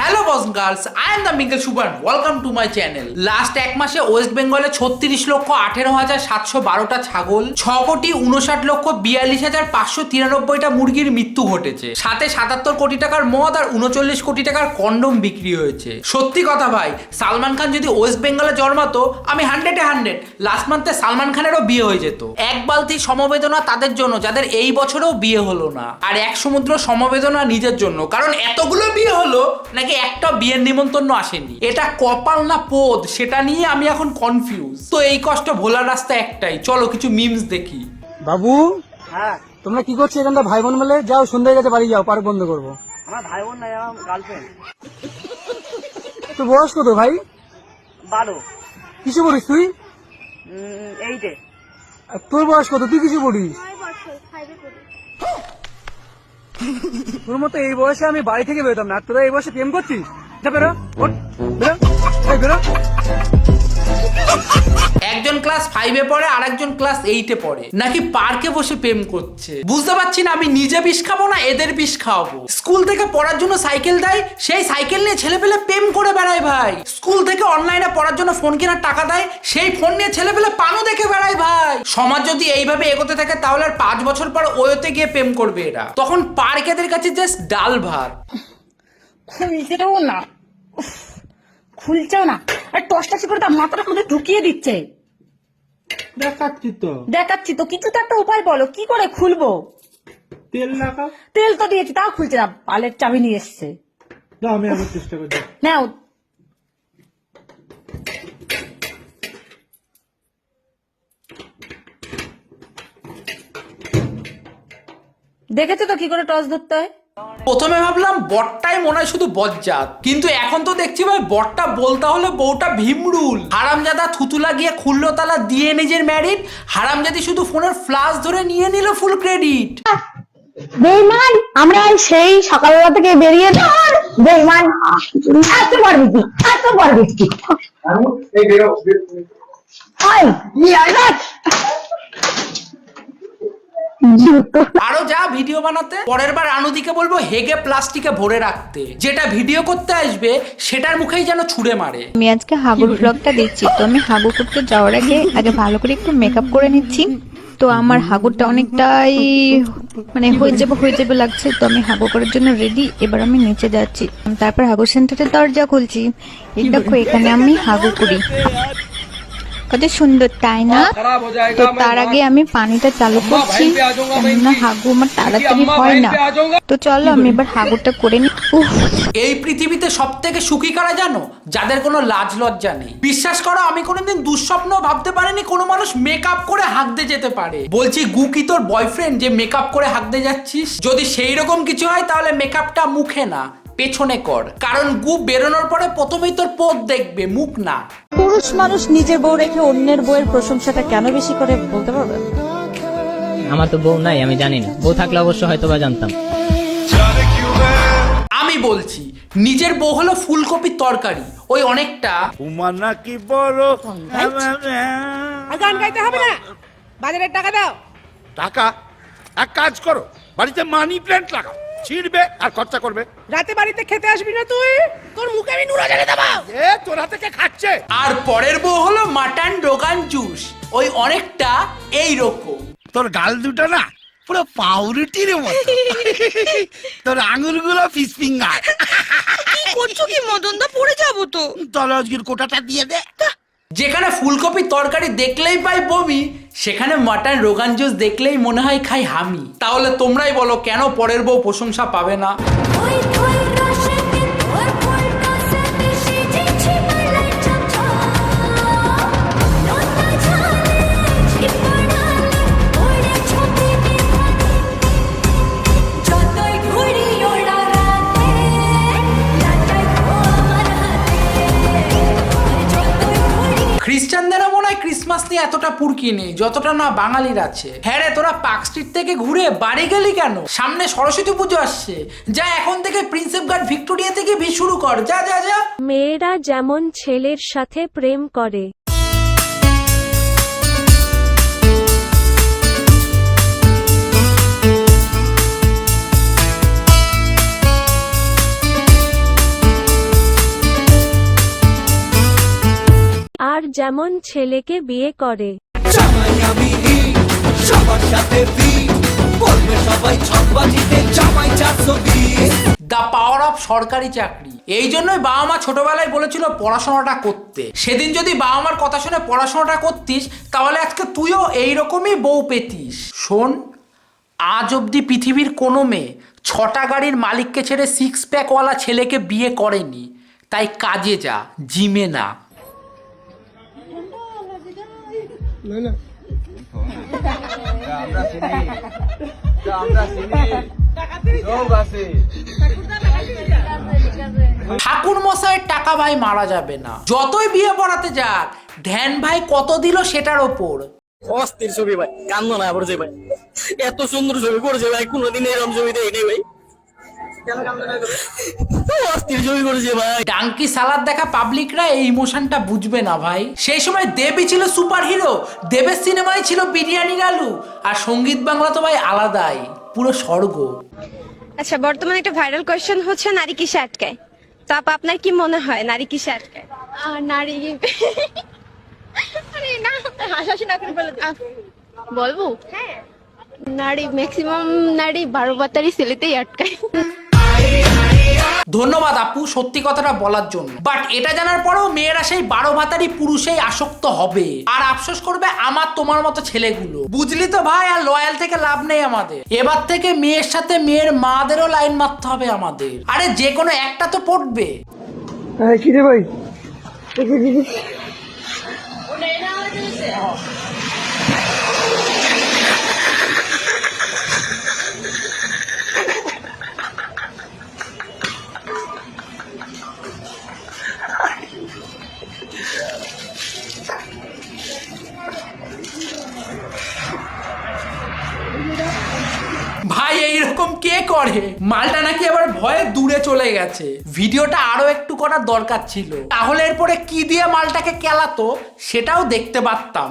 Hello boss girls, I am the mingle super. Welcome to my channel. Last এক মাসে West বেঙ্গলে 36,18,712টা ছাগল, 6,59,42,593টা মুরগির মৃত্যু ঘটেছে। সাথে 77 কোটি টাকার মদ আর 39 কোটি টাকার কন্ডম বিক্রি হয়েছে। সত্যি কথা ভাই, সালমান খান যদি ওয়েস্ট বেঙ্গলে জন্মাতো, আমি 100 লাস্ট মান্থে সালমান খানেরও বিয়ে হয়ে যেত। এক বালতি সমবেদনা তাদের জন্য যাদের এই বছরেও বিয়ে হলো না, আর এক সমুদ্র সমবেদনা নিজের জন্য, কারণ এতগুলো বিয়ে হলো নাকি একটা বিয়ের নিমন্ত্রণ আসেনি। এটা কপাল না পদ, সেটা নিয়ে আমি এখন কনফিউজ। তো এই কষ্ট ভোলার রাস্তা একটাই, চলো কিছু মিমস দেখি। বাবু, হ্যাঁ, তোমরা কি করছো এখানটা? ভাই বোন মিলে যাও, সন্ধ্যা হয়ে গেছে, বাড়ি যাও, পার্ক বন্ধ করবো। আমার ভাই বোন নাই, আমার গার্লফ্রেন্ড। তোর বয়স কত ভাই? 12। কিছু পড়িস তুই? 8-এ। আর তোর বয়স কত? তুই কিছু পড়িস? তোর মতো এই বয়সে আমি বাড়ি থেকে বেরোতাম না। তোরা এই বয়সে প্রেম করছিস? যা বেরো, ওঠ, বেরো, এই বেরো। একজন ক্লাস 5-এ পড়ে আর একজন ক্লাস 8-এ পড়ে, নাকি পার্কে বসে প্রেম করছে। বুঝতে পারছি না, আমি নিজে বিষ খাবো না এদের বিষ খাওয়াবো। স্কুল থেকে পড়ার জন্য সাইকেল দেয়, সেই সাইকেল নিয়ে ছেলে পেলে প্রেম করে বেড়ায় ভাই। স্কুল থেকে অনলাইনে পড়ার জন্য ফোন কেনার টাকা দেয়, সেই ফোন নিয়ে ছেলে পেলে পানও দেখে বেড়ায় ভাই। সমাজ যদি এইভাবে এগোতে থাকে তাহলে আর 5 বছর পর ওয়োতে গিয়ে প্রেম করবে এরা। তখন পার্ক এদের কাছে জাস্ট ডাল ভাত। খুলছেও না, খুলছেও না, আর টসটাসি করে তার মাথাটা মধ্যে ঢুকিয়ে দিচ্ছে। দেখাচ্ছি তো, কিছু তো একটা উপায় বলো, কি করে খুলবো? তেল লাগাও। তেল তো দিয়েছি, তাও খুলছে না। পালের চাবি নিয়ে এসছে। আমি আবার চেষ্টা করছি। নাও। দেখেছো তো কি করে টস ধরতে হয়? প্রথমে ভাবলাম বটটাই মনে হয় শুধু বজ্জাত, কিন্তু এখন তো দেখছি ভাই বটটা বলতে হলে বউটা ভীমরুল। হারামজাদা থুতুলা গিয়ে খুললো তালা দিয়ে নিজের ম্যারিড, হারামজাদি শুধু ফোনের ফ্লাশ ধরে নিয়ে নিল ফুল ক্রেডিট। বেইমান, আমরা সেই সকালবেলা থেকে বেরিয়ে বেইমান এত পারবি কি, এত পারবি কি? আরো যা ভিডিও বানাতে, পরের বার আনুদিকে বলবো হেগে প্লাস্টিকে ভরে রাখতে। যেটা ভিডিও করতে আসবে সেটার মুখেই যেন ছুঁড়ে মারে। আমি আজকে হাগুর ব্লগটা দিচ্ছি, তো আমি হাগু করতে যাওয়ার আগে ভালো করে একটু মেকআপ করে নিচ্ছি। তো আমার হাগুরটা অনেকটাই মানে হয়ে যাবে লাগছে, তো আমি হাগু করার জন্য রেডি। এবার আমি নিচে যাচ্ছি, তারপর হাগু সেন্টারের দরজা খুলছি। এই দেখো, এখানে আমি হাগু করি, কত সুন্দর তাই না? তো তার আগে আমি পানিটা চালু করছি, কেননা হাগু আমার তাড়াতাড়ি হয় না। তো চলো আমি এবার হাগুটা করে নিই। এই পৃথিবীতে সব থেকে সুখী কারা জানো? যাদের কোনো লাজ লজ্জা নেই। বিশ্বাস করো, আমি কোনোদিন দুঃস্বপ্ন ভাবতে পারিনি কোনো মানুষ মেকআপ করে হাঁকতে যেতে পারে। বলছি গু কি তোর বয়ফ্রেন্ড যে মেকআপ করে হাঁকতে যাচ্ছিস? যদি সেই রকম কিছু হয় তাহলে মেকআপটা মুখে না পেছনে কর, কারণ গু বেরোনোর পরে প্রথমেই তোর পথ দেখবে, মুখ না। পুরুষ মানুষ নিজের বউ রেখে অন্যের বউয়ের প্রশংসাটা কেন বেশি করে বলতে পারবেন? আমার তো বউ নাই, আমি জানি না। বউ থাকলে অবশ্য হয়তো বা জানতাম। আমি বলছি, নিজের বউ হলো ফুলকপির তরকারি, ওই অনেকটা কি বড় গান গাইতে হবে না, বাজারের টাকা দাও। টাকা? এক কাজ করো, বাড়িতে মানি প্ল্যান্ট লাগাও, ছিড়বে আর খরচা করবে। রাতে বাড়িতে খেতে আসবি না তুই, তোর মুখে আমি নুরা জ্বালিয়ে দেবো। এ তোর হাতে কে খাচ্ছে? আর পরের বউ হলো মাটন রোগান জুস, ওই অনেকটা এই রকম। তোর গাল দুটো না পুরো পাউরুটির মতো, তোর আঙুলগুলো ফিশ ফিঙ্গার। কি করছো কি মদন দা, পড়ে যাবো তো। তাহলে আজকের কোটাটা দিয়ে দে। যেখানে ফুলকপির তরকারি দেখলেই পাই বমি, সেখানে মাটন রোগান জুস দেখলেই মনে হয় খাই হামি। তাহলে তোমরাই বলো কেন পরের বউ প্রশংসা পাবে না? খ্রিস্টানদেরও মনে হয় ক্রিসমাস নিয়ে এতটা পুরকি নেই যতটা না বাঙালির আছে। হ্যাঁ রে, তোরা পার্ক স্ট্রিট থেকে ঘুরে বাড়ি গেলি কেন? সামনে সরস্বতী পুজো আসছে, যা এখন থেকে প্রিন্সেপ ঘাট ভিক্টোরিয়া থেকে শুরু কর, যা যা যা। মেয়েরা যেমন ছেলের সাথে প্রেম করে, যেমন ছেলেকে বিয়ে করে। দ্য পাওয়ার অফ সরকারি চাকরি। এই জন্যই বাবা মা ছোটবেলায় বলেছিল পড়াশোনাটা করতে। সেদিন যদি বাবা মার কথা শুনে পড়াশোনাটা করতিস তাহলে আজকে তুইও এইরকমই বউ পেতিস। শোন, আজ অব্দি পৃথিবীর কোনো মেয়ে 6টা গাড়ির মালিককে ছেড়ে 6 প্যাকওয়ালা ছেলেকে বিয়ে করেনি। তাই কাজে যা, জিমে না। ঠাকুর মশাইয়ের টাকা ভাই মারা যাবে না, যতই বিয়ে পড়াতে যাক। ধ্যান ভাই কত দিল সেটার ওপর। অস্থির ছবি ভাই, কান্দ না পড়ছে ভাই, এত সুন্দর ছবি করেছে ভাই, কোনোদিন এরকম ছবি দেয়নি ভাই, অস্থির ছবি করেছে ভাই। ডাঙ্কি সালাদ দেখা পাবলিকরা এই ইমোশনটা বুঝবে না ভাই। সেই সময় দেবই ছিল সুপার হিরো, দেবের সিনেমায় ছিল বিরিয়ানির আলু, আর সঙ্গীত বাংলা তো ভাই আলাদাই, পুরো স্বর্গ। আচ্ছা, বর্তমানে একটা ভাইরাল কোয়েশ্চেন হচ্ছে নারী কিসে আটকায়? তো আপা, আপনার কি মনে হয় নারী কিসে আটকায়? নারী আরে না, হাসাহাসি না করে বলবো। হ্যাঁ, নারী ম্যাক্সিমাম নারী 12 বাতারি ছেলেতেই আটকায়। ধন্যবাদ আপু সত্যি কথাটা বলার জন্য। বাট এটা জানার পরেও মেয়েরা সেই 12 ভাতারি পুরুষেই আসক্ত হবে, আর আফসোস করবে আমার তোমার মতো ছেলেগুলো। বুঝলি তো ভাই, আর লয়াল থেকে লাভ নেই আমাদের। এবার থেকে মেয়ের সাথে মেয়ের মাদেরও লাইন মারতে হবে আমাদের। আরে যে কোনো একটা তো পড়বে। কি রে ভাই, ভাই এইরকম কে করে? মালটা নাকি আবার ভয়ে দূরে চলে গেছে। ভিডিওটা আরো একটু করার দরকার ছিল, তাহলে এরপরে কি দিয়ে মালটাকে কেলাতো সেটাও দেখতে পারতাম।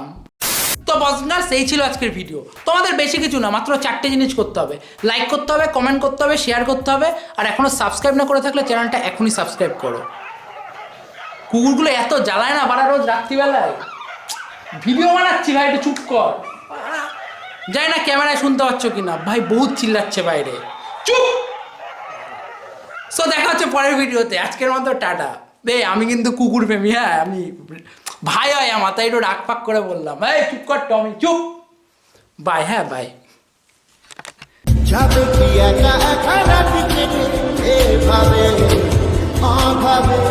তো বসগার্লস, এই ছিল আজকের ভিডিও। তোমাদের বেশি কিছু না, মাত্র 4টে জিনিস করতে হবে। লাইক করতে হবে, কমেন্ট করতে হবে, শেয়ার করতে হবে, আর এখনো সাবস্ক্রাইব না করে থাকলে চ্যানেলটা এখনই সাবস্ক্রাইব করো। কুকুরগুলো এত জ্বালায় না বাড়া, রোজ রাত্রিবেলায় ভিডিও বানাচ্ছি ভাই, একটু চুপ কর। জানি না ক্যামেরায় শুনতে পাচ্ছ কিনা ভাই, বহুত চিল্লাচ্ছে বাইরে, চুপ। সো দেখা হচ্ছে পরের ভিডিওতে। আজকের মতো টাটা। আমি কিন্তু কুকুর প্রেমী, হ্যাঁ, আমি ভাই হয় আমার, তাই একটু রাগ ফাক করে বললাম। এই চুপ কর টমি, চুপ। বাই, হ্যাঁ বাই। যাবে কি একা একা রাতে এভাবে অভাবে